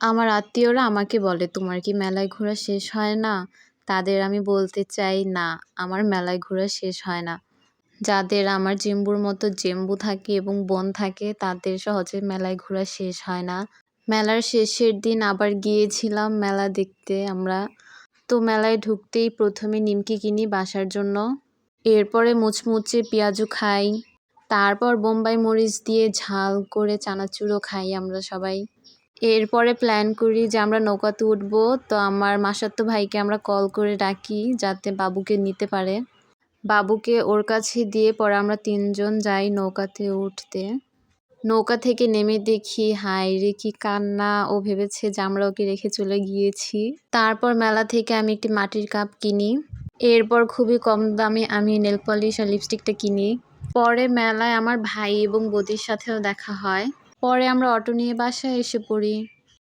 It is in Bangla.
আমার আত্মীয়রা আমাকে বলে, "তোমার কি মেলায় ঘোরা শেষ হয় না?" তাদের আমি বলতে চাই, না, আমার মেলায় ঘোরা শেষ হয় না। যাদের আমার জেম্বুর মতো জেম্বু থাকে এবং বোন থাকে, তাদের সহজে মেলায় ঘোরা শেষ হয় না। মেলার শেষের দিন আবার গিয়েছিলাম মেলা দেখতে আমরা। তো মেলায় ঢুকতেই ১ম এ নিমকি কিনি বাসার জন্য। এরপরে মুচমুচে পেঁয়াজু খাই। তারপর বোম্বাই মরিচ দিয়ে ঝাল করে চানাচুরও খাই আমরা সবাই। এরপরে প্ল্যান করি যে আমরা নৌকাতে উঠবো। তো আমার মাসাতো ভাইকে আমরা কল করে ডাকি যাতে বাবুকে নিতে পারে। বাবুকে ওর কাছে দিয়ে পরে আমরা ৩ জন যাই নৌকাতে উঠতে। নৌকা থেকে নেমে দেখি হায়রে কি কান্না! ও ভেবেছে যে আমরা ওকে রেখে চলে গিয়েছি। তারপর মেলা থেকে আমি একটি মাটির কাপ কিনি। এরপর খুবই কম দামে আমি নেল পলিশ আর লিপস্টিকটা কিনি। পরে মেলায় আমার ভাই এবং বৌদির সাথেও দেখা হয়। পরে আমরা অটো নিয়ে বাসায় এসে পড়ি।